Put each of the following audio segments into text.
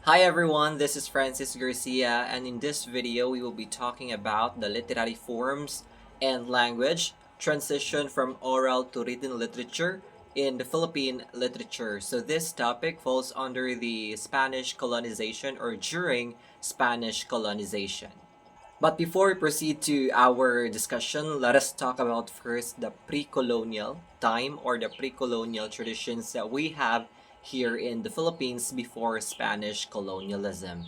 Hi everyone, this is Francis Garcia, and in this video we will be talking about the literary forms and language transition from oral to written literature in the Philippine literature. So this topic falls under the Spanish colonization or during Spanish colonization. But before we proceed to our discussion, let us talk about first the pre-colonial time or the pre-colonial traditions that we have here in the Philippines before Spanish colonialism.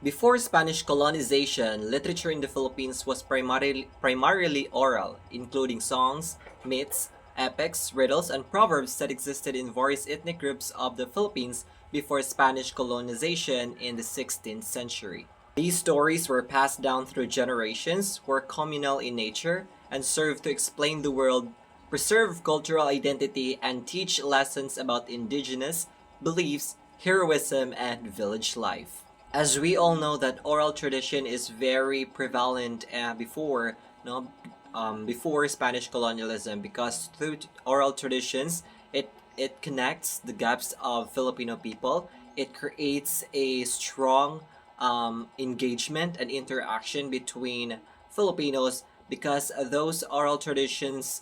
Before Spanish colonization, literature in the Philippines was primarily oral, including songs, myths, epics, riddles, and proverbs that existed in various ethnic groups of the Philippines before Spanish colonization in the 16th century. These stories were passed down through generations, were communal in nature, and served to explain the world, preserve cultural identity, and teach lessons about indigenous beliefs, heroism, and village life. As we all know that oral tradition is very prevalent before Spanish colonialism, because through oral traditions it connects the gaps of Filipino people. It creates a strong engagement and interaction between Filipinos because those oral traditions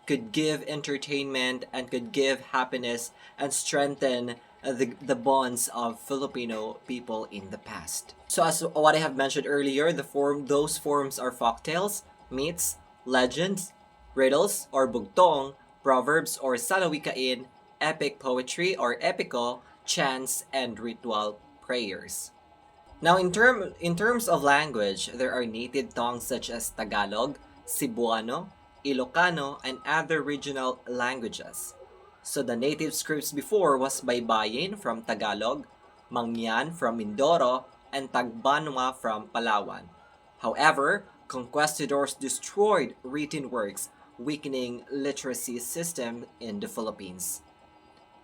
could give entertainment and could give happiness and strengthen the bonds of Filipino people in the past. So as what I have mentioned earlier, those forms are folktales, myths, legends, riddles or bugtong, proverbs or salawikain, epic poetry or epico, chants, and ritual prayers. Now, in terms of language, there are native tongues such as Tagalog, Cebuano, Ilocano, and other regional languages. So the native scripts before was Baybayin from Tagalog, Mangyan from Mindoro, and Tagbanwa from Palawan. However, conquistadors destroyed written works, weakening literacy system in the Philippines.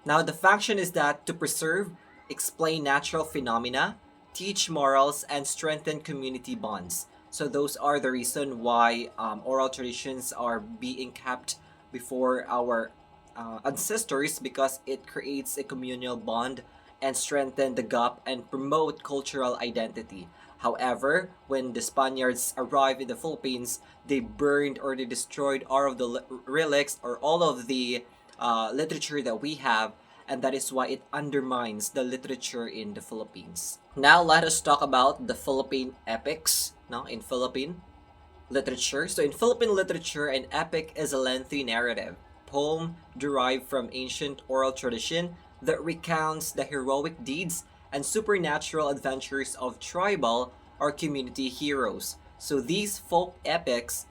Now, the function is that to preserve, explain natural phenomena, teach morals, and strengthen community bonds. So those are the reason why oral traditions are being kept before our ancestors, because it creates a communal bond and strengthen the gap and promote cultural identity. However, when the Spaniards arrived in the Philippines, they burned or they destroyed all of the relics or all of the literature that we have, and that is why it undermines the literature in the Philippines. Now let us talk about the Philippine epics, no, in Philippine literature. So in Philippine literature, an epic is a lengthy narrative poem derived from ancient oral tradition that recounts the heroic deeds and supernatural adventures of tribal or community heroes. So these folk epics,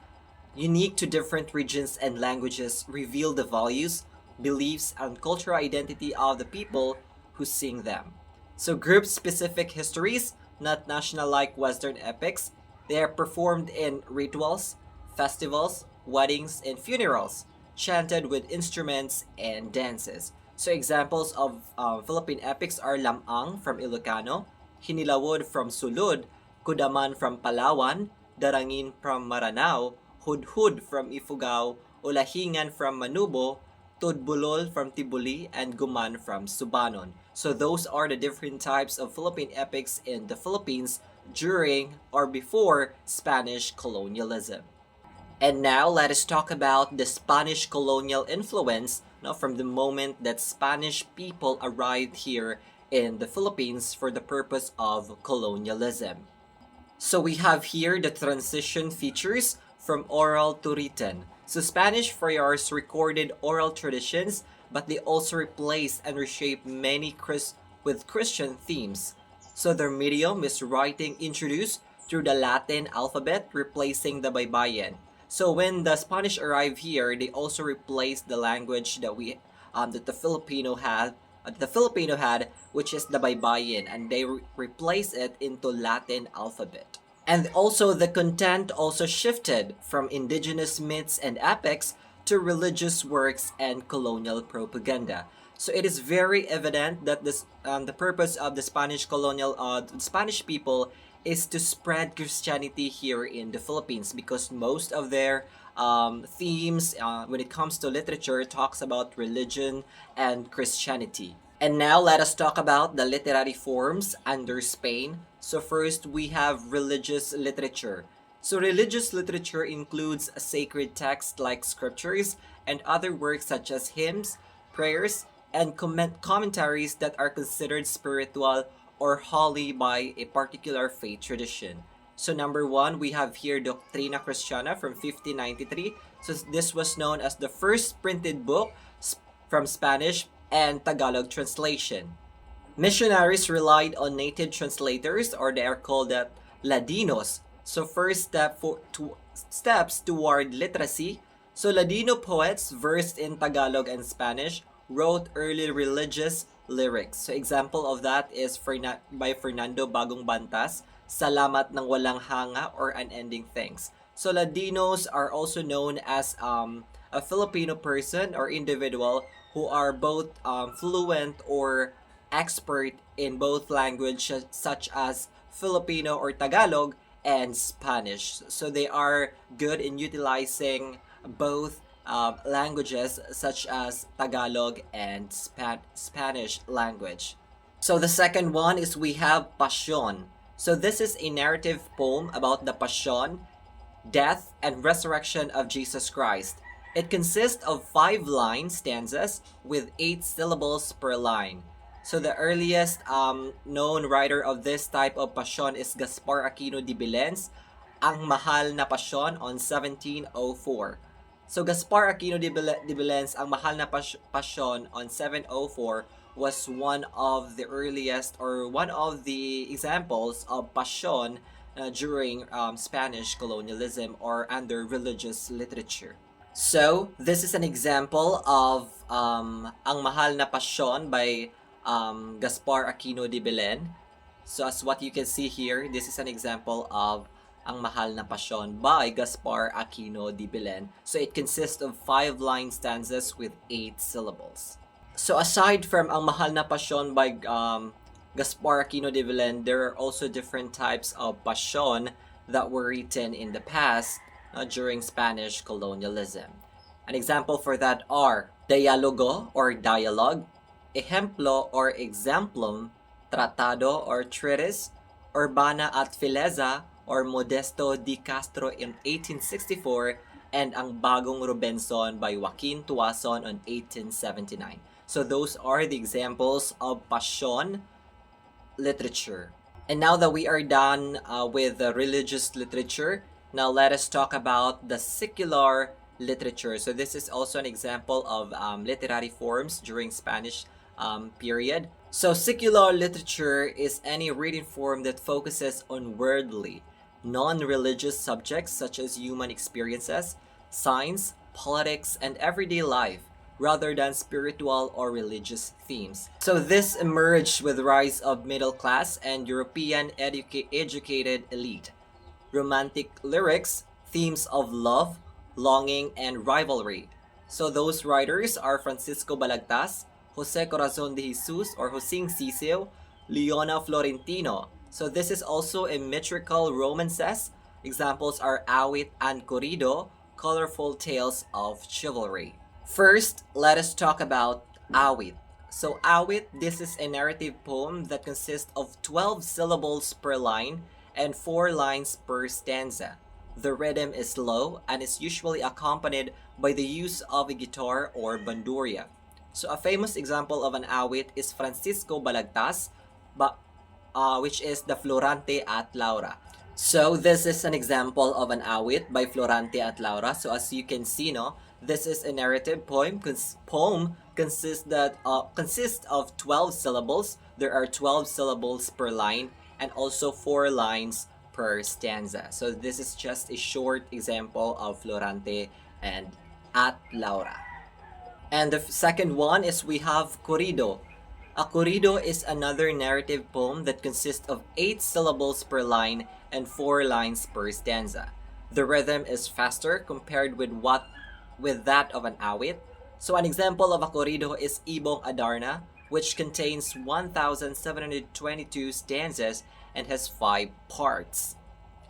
unique to different regions and languages, reveal the values, beliefs, and cultural identity of the people who sing them. So group specific histories, not national like Western epics, they are performed in rituals, festivals, weddings, and funerals, chanted with instruments and dances. So examples of Philippine epics are Lamang from Ilocano, Hinilawod from Sulud, Kudaman from Palawan, Darangin from Maranao, Hudhud from Ifugao, Ulahingan from Manubo, Tudbulol from Tibuli, and Guman from Subanon. So those are the different types of Philippine epics in the Philippines during or before Spanish colonialism. And now let us talk about the Spanish colonial influence, from the moment that Spanish people arrived here in the Philippines for the purpose of colonialism. So we have here the transition features from oral to written. So Spanish friars recorded oral traditions, but they also replaced and reshaped many with Christian themes. So their medium is writing introduced through the Latin alphabet, replacing the Baybayin. So when the Spanish arrived here, they also replaced the language that the Filipino had, which is the Baybayin, and they replaced it into Latin alphabet. And also the content also shifted from indigenous myths and epics to religious works and colonial propaganda. So it is very evident that the purpose of the Spanish people is to spread Christianity here in the Philippines, because most of their themes when it comes to literature talks about religion and Christianity. And now let us talk about the literary forms under Spain. So first we have religious literature. So religious literature includes sacred texts like scriptures and other works such as hymns, prayers, and commentaries that are considered spiritual or holy by a particular faith tradition. So number one, we have here Doctrina Christiana from 1593. So this was known as the first printed book from Spanish and Tagalog translation. Missionaries relied on native translators, or they are called Ladinos. So first steps toward literacy. So Ladino poets versed in Tagalog and Spanish wrote early religious lyrics. So example of that is by Fernando Bagong Bantas, Salamat ng Walang Hanga or Unending Thanks. So Ladinos are also known as a Filipino person or individual who are both fluent or expert in both languages such as Filipino or Tagalog and Spanish. So they are good in utilizing both languages such as Tagalog and Spanish language. So the second one is we have Passion. So this is a narrative poem about the Passion, death, and resurrection of Jesus Christ. It consists of 5-line stanzas with 8 syllables per line. So the earliest known writer of this type of passion is Gaspar Aquino de Bilens, Ang Mahal na Pasyon on 1704. So Gaspar Aquino de Bilens, Ang Mahal na Pasyon on 704 was one of the earliest or one of the examples of passion during Spanish colonialism or under religious literature. So, this is an example of Ang Mahal na Pasyon by Gaspar Aquino de Belen. So, as what you can see here, this is an example of Ang Mahal na Pasyon by Gaspar Aquino de Belen. So, it consists of 5-line stanzas with 8 syllables. So, aside from Ang Mahal na Pasyon by Gaspar Aquino de Belen, there are also different types of pasyon that were written in the past during Spanish colonialism. An example for that are dialogo or dialogue, ejemplo or exemplum, tratado or treatise, Urbana at Fileza or Modesto di Castro in 1864, and Ang Bagong Robinson by Joaquin Tuason on 1879. So those are the examples of passion literature. And now that we are done with the religious literature, now let us talk about the secular literature. So this is also an example of literary forms during Spanish period. So secular literature is any reading form that focuses on worldly, non-religious subjects such as human experiences, science, politics, and everyday life, rather than spiritual or religious themes. So this emerged with the rise of middle class and European educated elite. Romantic lyrics, themes of love, longing, and rivalry. So those writers are Francisco Balagtas, Jose Corazon de Jesus or Josing Sisiw, Leona Florentino. So this is also a metrical romances. Examples are awit and corrido, colorful tales of chivalry. First, let us talk about awit. So awit, this is a narrative poem that consists of 12 syllables per line and 4 lines per stanza. The rhythm is slow and is usually accompanied by the use of a guitar or bandurria. So a famous example of an awit is Francisco Balagtas, which is the Florante at Laura. So this is an example of an awit by Florante at Laura. So as you can see, this is a narrative poem. Poem consists of 12 syllables. There are 12 syllables per line and also 4 lines per stanza. So this is just a short example of Florante and at Laura. And the second one is we have corrido. A corrido is another narrative poem that consists of 8 syllables per line and 4 lines per stanza. The rhythm is faster compared with that of an awit. So an example of a corrido is Ibong Adarna, which contains 1,722 stanzas and has 5 parts.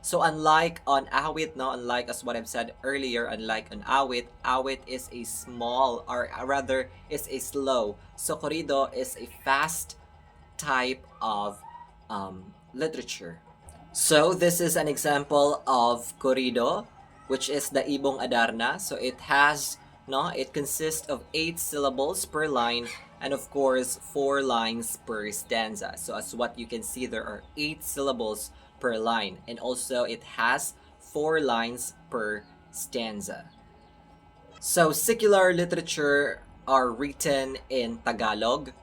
So unlike on awit, no, unlike as what I've said earlier, unlike on awit, awit is a small, or rather is a slow. So corrido is a fast type of literature. So this is an example of corrido, which is the Ibong Adarna. So it has, no, it consists of 8 syllables per line, and of course 4 lines per stanza. So as what you can see, there are 8 syllables per line, and also it has 4 lines per stanza. So secular literature are written in Tagalog,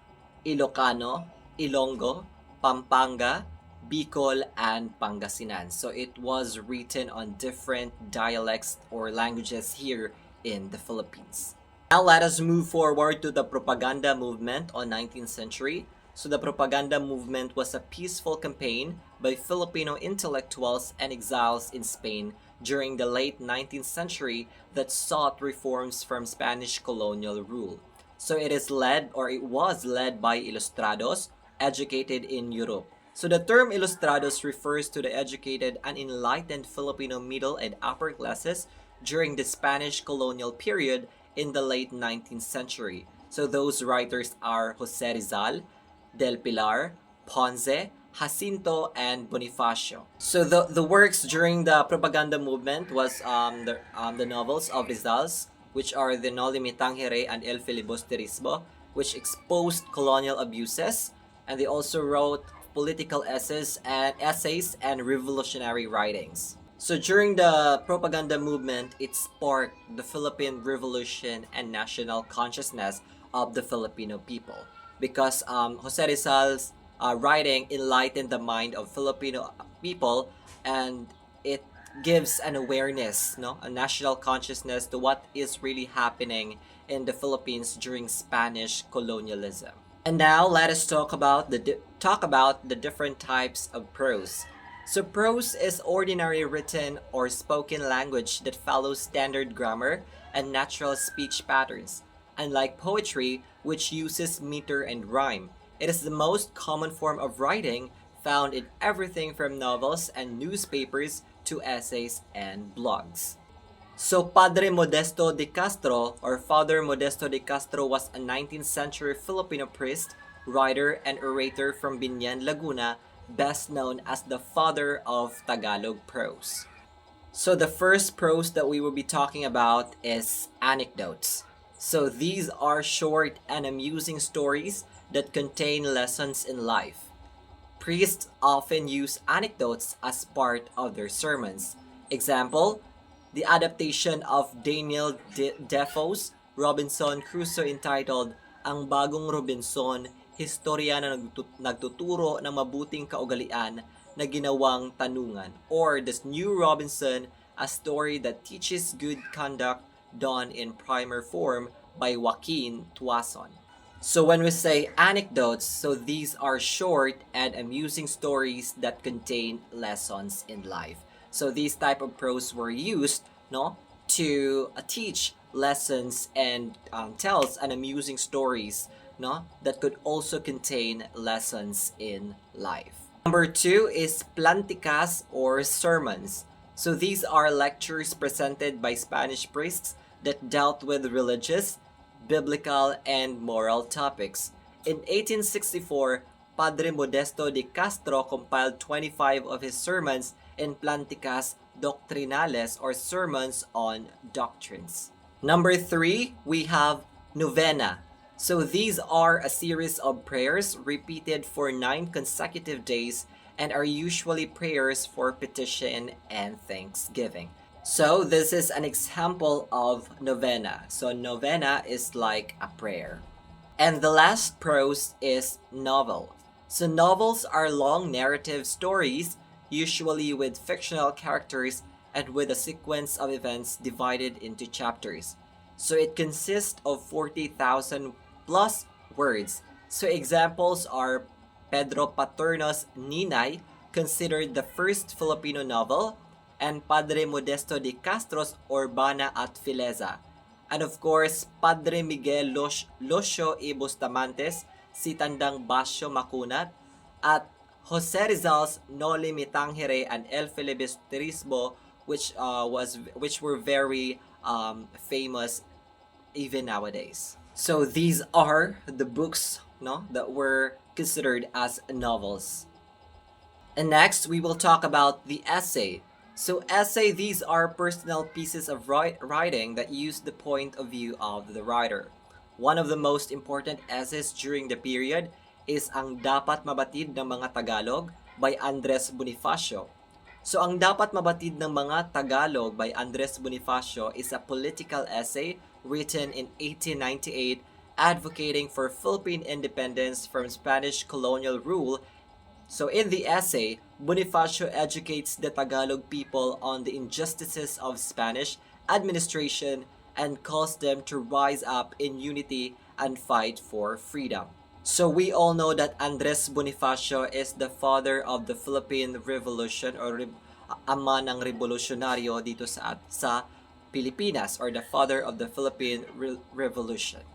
Ilocano, Ilonggo, Pampanga, Bicol, and Pangasinan. So it was written on different dialects or languages here in the Philippines. Now let us move forward to the propaganda movement on 19th century. So the propaganda movement was a peaceful campaign by Filipino intellectuals and exiles in Spain during the late 19th century that sought reforms from Spanish colonial rule. So it was led by ilustrados educated in Europe. So the term ilustrados refers to the educated and enlightened Filipino middle and upper classes during the Spanish colonial period in the late 19th century. So those writers are Jose Rizal, Del Pilar, Ponce, Jacinto, and Bonifacio. So the works during the propaganda movement was the novels of Rizal's, which are the Noli Me Tangere and El Filibusterismo, which exposed colonial abuses, and they also wrote political essays and revolutionary writings. So during the propaganda movement, it sparked the Philippine Revolution and national consciousness of the Filipino people, because Jose Rizal's writing enlightened the mind of Filipino people, and it gives an awareness, no, a national consciousness to what is really happening in the Philippines during Spanish colonialism. And now let us talk about the different types of prose. So prose is ordinary written or spoken language that follows standard grammar and natural speech patterns. Unlike poetry, which uses meter and rhyme, it is the most common form of writing, found in everything from novels and newspapers to essays and blogs. So Padre Modesto de Castro, or Father Modesto de Castro, was a 19th century Filipino priest, writer, and orator from Binyan, Laguna, best known as the father of Tagalog prose. So the first prose that we will be talking about is anecdotes. So these are short and amusing stories that contain lessons in life. Priests often use anecdotes as part of their sermons. Example, the adaptation of Daniel Defoe's Robinson Crusoe entitled Ang Bagong Robinson, Historya na nagtuturo ng mabuting kaugalian na ginawang tanungan, or The New Robinson, a story that teaches good conduct done in primer form by Joaquin Tuason. So when we say anecdotes, so these are short and amusing stories that contain lessons in life. So these type of prose were used, no, to teach lessons and tells an amusing stories, no, that could also contain lessons in life. Number 2 is planticas or sermons. So these are lectures presented by Spanish priests that dealt with religious, biblical, and moral topics. In 1864, Padre Modesto de Castro compiled 25 of his sermons in Planticas Doctrinales, or sermons on doctrines. Number 3, we have novena. So these are a series of prayers repeated for 9 consecutive days and are usually prayers for petition and thanksgiving. So this is an example of novena. So novena is like a prayer. And the last prose is novel. So novels are long narrative stories, usually with fictional characters and with a sequence of events divided into chapters. So it consists of 40,000 plus words. So examples are Pedro Paterno's Ninay, considered the first Filipino novel, and Padre Modesto de Castro's Urbana at Fileza. And of course, Padre Miguel Locio y Bustamantes, Si Tandang Basyo Makunat, at Jose Rizal's Noli Me Tangere and El Filibusterismo, which were very famous even nowadays. So these are the books, no, that were considered as novels. And next, we will talk about the essay. So essay, these are personal pieces of writing that use the point of view of the writer. One of the most important essays during the period is ang Dapat Mabatid ng Mga Tagalog by Andres Bonifacio. So ang Dapat Mabatid ng Mga Tagalog by Andres Bonifacio is a political essay written in 1898 advocating for Philippine independence from Spanish colonial rule. So in the essay, Bonifacio educates the Tagalog people on the injustices of Spanish administration and calls them to rise up in unity and fight for freedom. So we all know that Andres Bonifacio is the father of the Philippine Revolution or ama ng revolusyonaryo dito sa Pilipinas, or the father of the Philippine Revolution.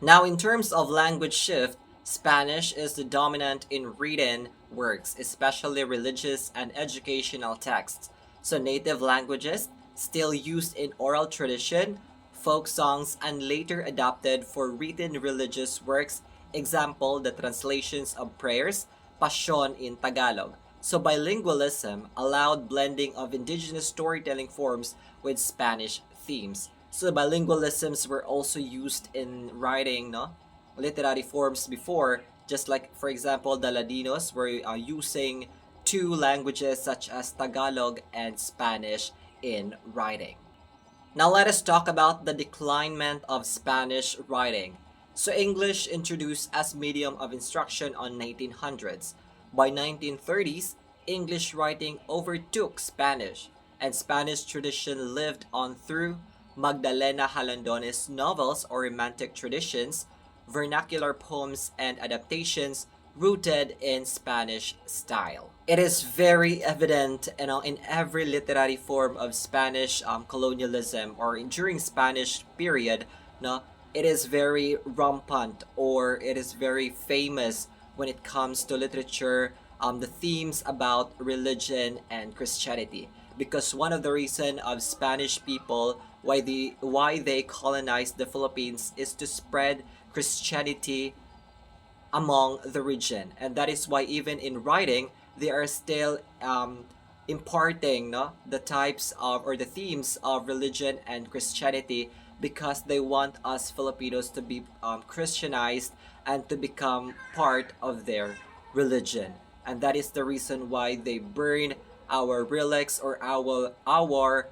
Now in terms of language shift, Spanish is the dominant in written works, especially religious and educational texts. So native languages, still used in oral tradition, folk songs, and later adapted for written religious works. Example, the translations of prayers, Passion in Tagalog. So bilingualism allowed blending of indigenous storytelling forms with Spanish themes. So bilingualisms were also used in writing, no, literary forms before, just like for example the Ladinos were using two languages such as Tagalog and Spanish in writing. Now let us talk about the declinement of Spanish writing. So English introduced as medium of instruction on 1900s. By 1930s, English writing overtook Spanish, and Spanish tradition lived on through Magdalena Halandones novels or romantic traditions, vernacular poems, and adaptations rooted in Spanish style. It is very evident, in every literary form of Spanish colonialism or during Spanish period, no, it is very rampant, or it is very famous when it comes to literature, the themes about religion and Christianity. Because one of the reason of Spanish people why they colonized the Philippines is to spread Christianity among the region, and that is why even in writing they are still imparting, no, the types of or the themes of religion and Christianity, because they want us Filipinos to be Christianized and to become part of their religion. And that is the reason why they burn our relics or our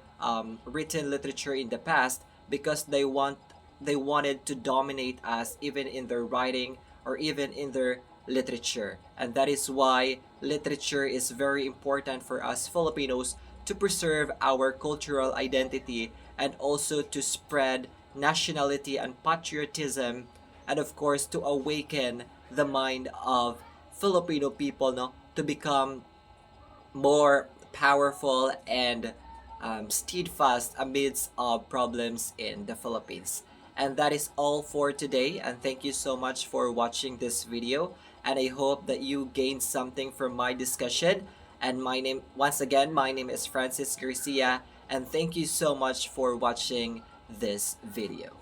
written literature in the past, because they wanted to dominate us even in their writing or even in their literature. And that is why literature is very important for us Filipinos to preserve our cultural identity and also to spread nationality and patriotism, and of course to awaken the mind of Filipino people, no, to become more powerful and steadfast amidst of problems in the Philippines. And that is all for today, and thank you so much for watching this video, and I hope that you gained something from my discussion. And once again, my name is Francis Garcia, and thank you so much for watching this video.